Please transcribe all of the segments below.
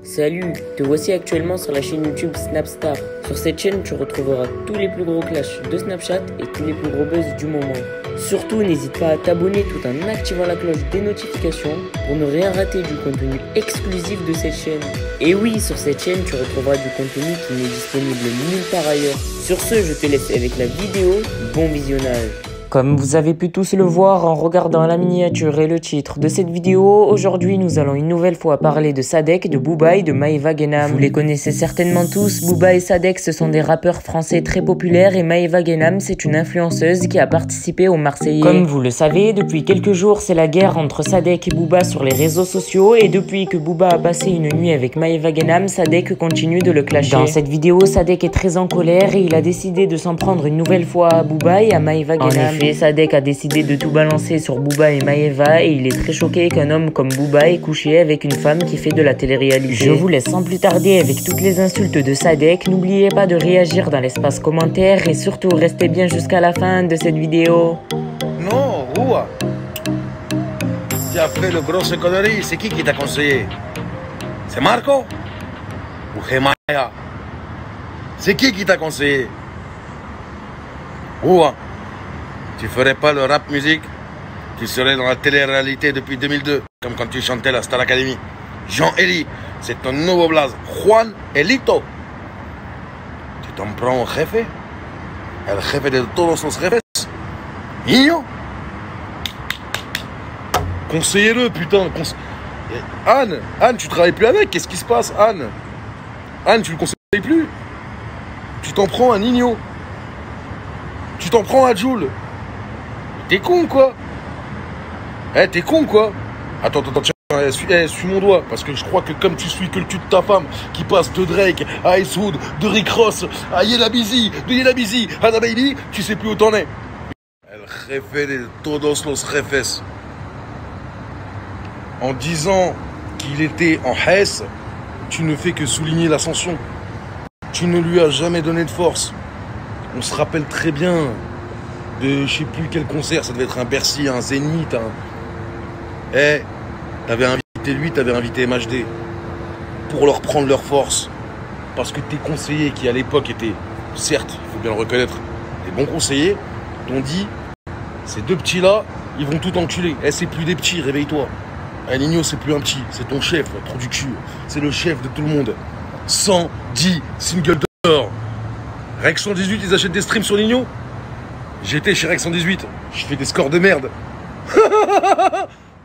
Salut, te voici actuellement sur la chaîne YouTube Snapstar. Sur cette chaîne, tu retrouveras tous les plus gros clashs de Snapchat et tous les plus gros buzz du moment. Surtout, n'hésite pas à t'abonner tout en activant la cloche des notifications pour ne rien rater du contenu exclusif de cette chaîne. Et oui, sur cette chaîne, tu retrouveras du contenu qui n'est disponible nulle part ailleurs. Sur ce, je te laisse avec la vidéo. Bon visionnage. Comme vous avez pu tous le voir en regardant la miniature et le titre de cette vidéo, aujourd'hui nous allons une nouvelle fois parler de Sadek, de Booba et de Maeva Guénam. Vous les connaissez certainement tous, Booba et Sadek ce sont des rappeurs français très populaires et Maeva Guénam c'est une influenceuse qui a participé aux Marseillais. Comme vous le savez, depuis quelques jours c'est la guerre entre Sadek et Booba sur les réseaux sociaux et depuis que Booba a passé une nuit avec Maeva Guénam, Sadek continue de le clasher. Dans cette vidéo, Sadek est très en colère et il a décidé de s'en prendre une nouvelle fois à Booba et à Maeva Guénam. Sadek a décidé de tout balancer sur Booba et Maeva et il est très choqué qu'un homme comme Booba ait couché avec une femme qui fait de la télé-réalité. Je vous laisse sans plus tarder avec toutes les insultes de Sadek. N'oubliez pas de réagir dans l'espace commentaire et surtout restez bien jusqu'à la fin de cette vidéo. Non, Rua. Tu as fait le gros connerie, c'est qui t'a conseillé? C'est Marco? Ou Gemaya? C'est qui t'a conseillé? Rua. Tu ferais pas le rap musique, tu serais dans la télé-réalité depuis 2002, comme quand tu chantais la Star Academy. Jean-Eli, c'est ton nouveau blaze. Juan Elito. Tu t'en prends au jefe? El jefe de todos los jefes? Niño? Conseillez-le, putain. Anne, tu travailles plus avec, qu'est-ce qui se passe, Anne, tu le conseilles plus? Tu t'en prends à Nino. Tu t'en prends à Jules. T'es con quoi? T'es con quoi? Attends, tiens, suis mon doigt, parce que je crois que comme tu suis que le cul de ta femme, qui passe de Drake à Icewood, de Rick Ross, à Yella Busy, de Yella Busy, à Da Baby, tu sais plus où t'en es. El jefe de todos los jefes. En disant qu'il était en Hesse, tu ne fais que souligner l'ascension. Tu ne lui as jamais donné de force. On se rappelle très bien de je sais plus quel concert, ça devait être un Bercy, un Zénith, t'avais invité lui, t'avais invité MHD pour leur prendre leur force. Parce que tes conseillers qui à l'époque étaient, certes, il faut bien le reconnaître, des bons conseillers, t'ont dit, ces deux petits-là, ils vont tout enculer. C'est plus des petits, réveille-toi. Nino, c'est plus un petit, c'est ton chef, trou du cul. C'est le chef de tout le monde. 110 singles d'or. Rex 118, ils achètent des streams sur Nino. J'étais chez Rex 118, je fais des scores de merde.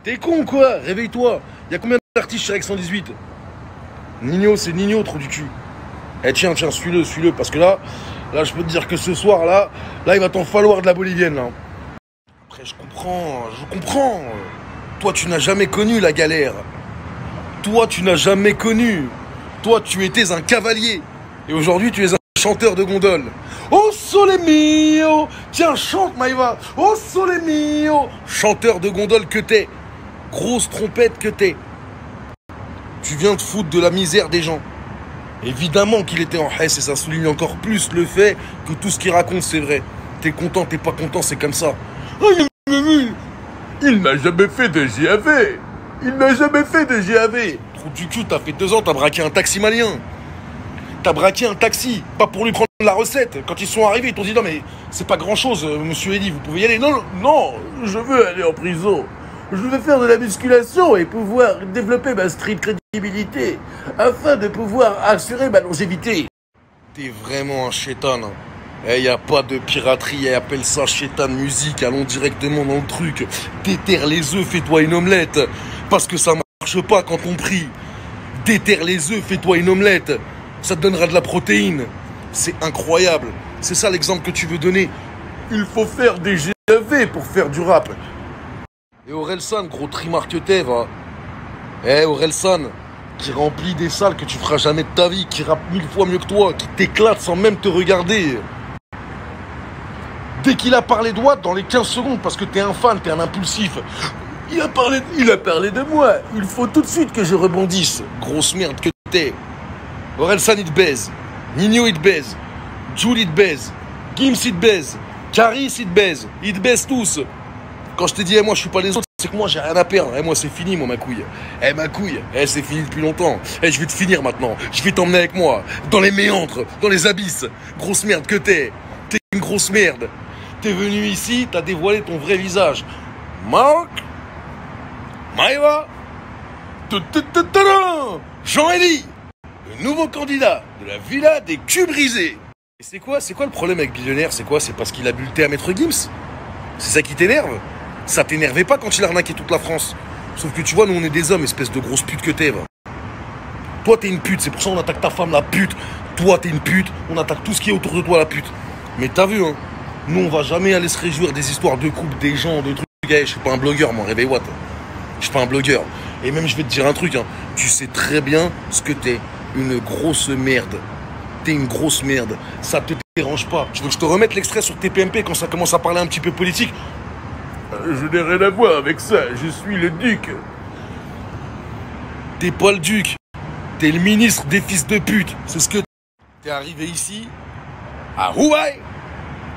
T'es con quoi? Réveille-toi. Il y a combien d'artistes chez Rex 118? Nino, c'est Nino, trou du cul. Tiens, suis-le, parce que là, je peux te dire que ce soir, là, il va t'en falloir de la bolivienne, là. Après, je comprends. Toi, tu n'as jamais connu la galère. Toi, tu n'as jamais connu. Toi, tu étais un cavalier. Et aujourd'hui, tu es un chanteur de gondole. Oh sole mio. Tiens, chante Maeva. Oh sole mio. Chanteur de gondole que t'es. Grosse trompette que t'es. Tu viens te foutre de la misère des gens. Évidemment qu'il était en Hesse et ça souligne encore plus le fait que tout ce qu'il raconte c'est vrai. T'es content, t'es pas content, c'est comme ça. Il n'a jamais fait de GAV. Trou du cul, t'as fait 2 ans, t'as braqué un taxi malien. T'as braqué un taxi, pas pour lui prendre la recette. Quand ils sont arrivés, ils t'ont dit non mais c'est pas grand chose, monsieur Eddy, vous pouvez y aller. Non, je veux aller en prison. Je veux faire de la musculation et pouvoir développer ma street crédibilité afin de pouvoir assurer ma longévité. T'es vraiment un chétan. Y a pas de piraterie, appelle ça chétan musique, allons directement dans le truc. Déterre les œufs, fais-toi une omelette. Parce que ça marche pas quand on prie. Déterre les œufs, fais-toi une omelette. Ça te donnera de la protéine. C'est incroyable. C'est ça l'exemple que tu veux donner. Il faut faire des GAV pour faire du rap. Et Orelsan, gros trimar que t'es, va. Orelsan, qui remplit des salles que tu feras jamais de ta vie, qui rappe 1000 fois mieux que toi, qui t'éclate sans même te regarder. Dès qu'il a parlé de Watt, dans les 15 secondes, parce que t'es un fan, t'es un impulsif. Il a parlé de moi. Il faut tout de suite que je rebondisse. Grosse merde que t'es. Orelsan, il te baise. Nino, il te baise. Jules, il te baise. Gims, il te baise. Caris, il te baise. Ils te baisent tous. Quand je t'ai dit, moi, je suis pas les autres, C'est que moi, j'ai rien à perdre. Moi, c'est fini, moi, ma couille. Ma couille, c'est fini depuis longtemps. Je vais te finir maintenant. Je vais t'emmener avec moi. Dans les méandres, dans les abysses. Grosse merde que t'es. T'es une grosse merde. T'es venu ici, t'as dévoilé ton vrai visage. Marc Maïva Jean-Élie, le nouveau candidat de la villa des culs brisés. Et c'est quoi le problème avec Billionnaire? C'est quoi? C'est parce qu'il a bu le thé à Maître Gims? C'est ça qui t'énerve? Ça t'énervait pas quand il a arnaqué toute la France? Sauf que tu vois, nous on est des hommes, espèce de grosse pute que t'es, va. Toi t'es une pute, c'est pour ça qu'on attaque ta femme la pute. Toi t'es une pute, on attaque tout ce qui est autour de toi la pute. Mais t'as vu, hein, nous on va jamais aller se réjouir des histoires de couple, des gens, de trucs. Je suis pas un blogueur, moi, réveille-moi. Je suis pas un blogueur. Et même je vais te dire un truc, hein, tu sais très bien ce que t'es. Une grosse merde. T'es une grosse merde. Ça te dérange pas. Tu veux que je te remette l'extrait sur TPMP quand ça commence à parler un petit peu politique? Je n'ai rien à voir avec ça, je suis le duc. T'es pas le duc. T'es le ministre des fils de pute. C'est ce que t'es arrivé ici, à Roubaix.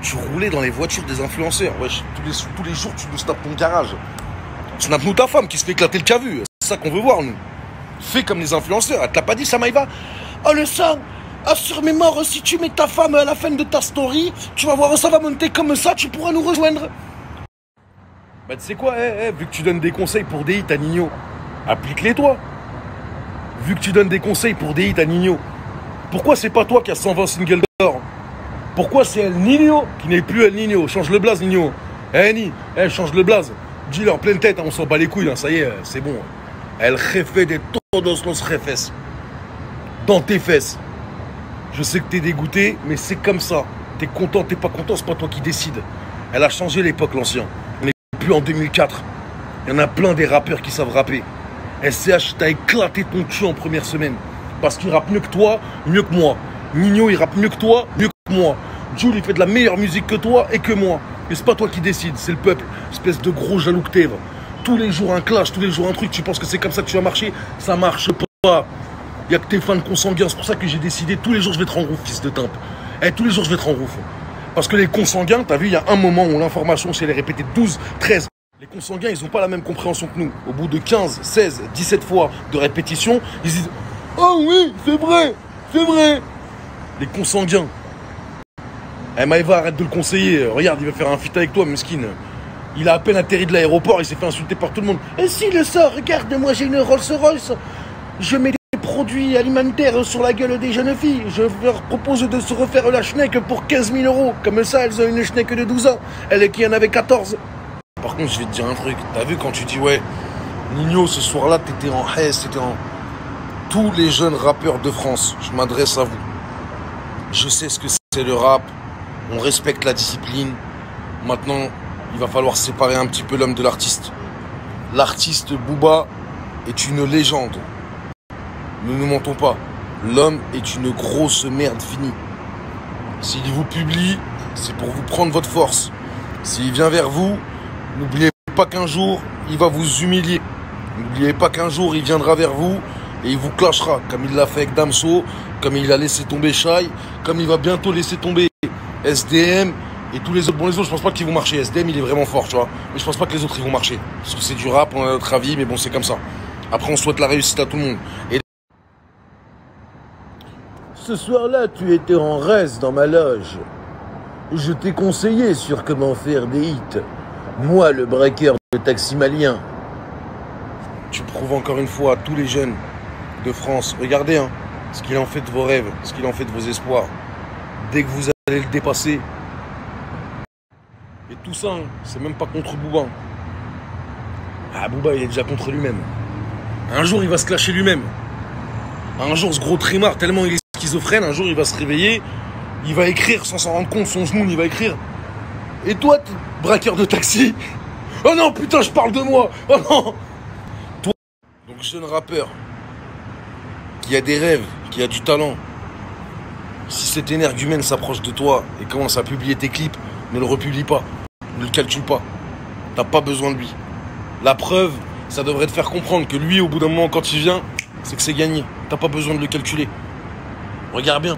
Tu roulais dans les voitures des influenceurs. Wesh, tous les jours, tu nous snaps ton garage. Snap-nous ta femme qui se fait éclater le cavu. C'est ça qu'on veut voir, nous. Fais comme les influenceurs. Elle te l'a pas dit, ça, Maïva? Oh, le sang. Ah, sur mes morts, si tu mets ta femme à la fin de ta story, tu vas voir, ça va monter comme ça, tu pourras nous rejoindre. Bah, tu sais quoi, vu que tu donnes des conseils pour des hits à Nino, applique-les toi. Vu que tu donnes des conseils pour des hits à Nino, pourquoi c'est pas toi qui as 120 singles d'or? Pourquoi c'est El Nino qui n'est plus El Nino? Change le blaze, Nino. Change le blaze. Dis-leur pleine tête, hein, on s'en bat les couilles, hein, ça y est, c'est bon. El jefe de todos los jefes. Dans tes fesses. Je sais que t'es dégoûté, mais c'est comme ça. T'es content, t'es pas content, c'est pas toi qui décide. Elle a changé l'époque, l'ancien. On n'est plus en 2004. Il y en a plein des rappeurs qui savent rapper. SCH, t'as éclaté ton cul en première semaine. Parce qu'il rappe mieux que toi, mieux que moi. Nino, il rappe mieux que toi, mieux que moi. Jules, il fait de la meilleure musique que toi et que moi. Mais c'est pas toi qui décide, c'est le peuple. Espèce de gros jaloux que t'es. Tous les jours un clash, tous les jours un truc. Tu penses que c'est comme ça que tu vas marcher? Ça marche pas. Il y a que tes fans consanguins. C'est pour ça que j'ai décidé, tous les jours je vais te rendre ouf, fils de timpe. Tous les jours je vais te rendre ouf. Parce que les consanguins, t'as vu, il y a un moment où l'information, si elle est répétée 12, 13. Les consanguins, ils n'ont pas la même compréhension que nous. Au bout de 15, 16, 17 fois de répétition, ils disent « Oh oui, c'est vrai, c'est vrai !» Les consanguins. Maïva, arrête de le conseiller. Regarde, il va faire un feat avec toi, mesquine. Il a à peine atterri de l'aéroport, il s'est fait insulter par tout le monde. Et si le sort, regarde, moi j'ai une Rolls-Royce. Je mets des produits alimentaires sur la gueule des jeunes filles. Je leur propose de se refaire la schneck pour 15 000 €. Comme ça, elles ont une schneck de 12 ans. Elle qui en avait 14. Par contre, je vais te dire un truc. T'as vu quand tu dis, ouais, Nino, ce soir-là, t'étais en haisse, t'étais en... Tous les jeunes rappeurs de France, je m'adresse à vous. Je sais ce que c'est le rap. On respecte la discipline. Maintenant, il va falloir séparer un petit peu l'homme de l'artiste. L'artiste Booba est une légende. Ne nous mentons pas. L'homme est une grosse merde finie. S'il vous publie, c'est pour vous prendre votre force. S'il vient vers vous, n'oubliez pas qu'un jour, il va vous humilier. N'oubliez pas qu'un jour, il viendra vers vous et il vous clashera, comme il l'a fait avec Damso, comme il a laissé tomber Shai, comme il va bientôt laisser tomber SDM et tous les autres. Bon, les autres, je pense pas qu'ils vont marcher. SDM, il est vraiment fort, tu vois. Mais je pense pas que les autres, ils vont marcher. Parce que c'est du rap, on a notre avis, mais bon, c'est comme ça. Après, on souhaite la réussite à tout le monde. Et ce soir-là, tu étais en reste dans ma loge. Je t'ai conseillé sur comment faire des hits. Moi, le breaker de taxi malien. Tu prouves encore une fois à tous les jeunes de France, regardez, hein, ce qu'il en fait de vos rêves, ce qu'il en fait de vos espoirs. Dès que vous allez le dépasser. Et tout ça, hein, c'est même pas contre Booba. Ah, Booba, il est déjà contre lui-même. Un jour, il va se clasher lui-même. Un jour, ce gros trimard, tellement il est schizophrène, un jour, il va se réveiller, il va écrire sans s'en rendre compte, son genou, il va écrire. Et toi, braqueur de taxi? Oh non, putain, je parle de moi. Oh non. Toi, donc jeune rappeur, qui a des rêves, qui a du talent, si cet énergumène s'approche de toi et commence à publier tes clips, ne le republie pas, ne le calcule pas. T'as pas besoin de lui. La preuve, ça devrait te faire comprendre que lui, au bout d'un moment, quand il vient, c'est que c'est gagné. T'as pas besoin de le calculer. Regarde bien.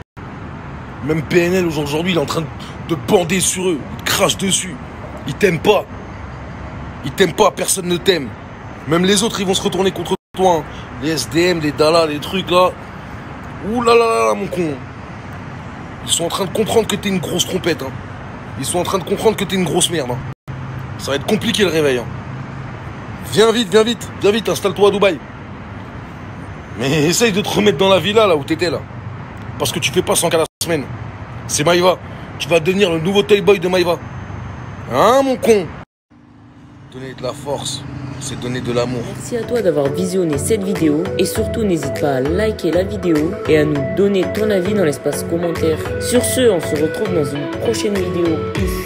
Même PNL aujourd'hui, il est en train de bander sur eux. Il te crache dessus. Il t'aime pas. Ils t'aiment pas, personne ne t'aime. Même les autres, ils vont se retourner contre toi. Hein. Les SDM, les Dala, les trucs là. Ouh là là là, mon con. Ils sont en train de comprendre que t'es une grosse trompette. Hein. Ils sont en train de comprendre que t'es une grosse merde. Hein. Ça va être compliqué le réveil. Hein. Viens vite, installe-toi à Dubaï. Mais essaye de te remettre dans la villa là où t'étais là. Parce que tu fais pas 100 cas la semaine. C'est Maïva. Tu vas devenir le nouveau Toyboy de Maïva. Hein, mon con? Donner de la force, c'est donner de l'amour. Merci à toi d'avoir visionné cette vidéo et surtout n'hésite pas à liker la vidéo et à nous donner ton avis dans l'espace commentaire. Sur ce, on se retrouve dans une prochaine vidéo. Peace.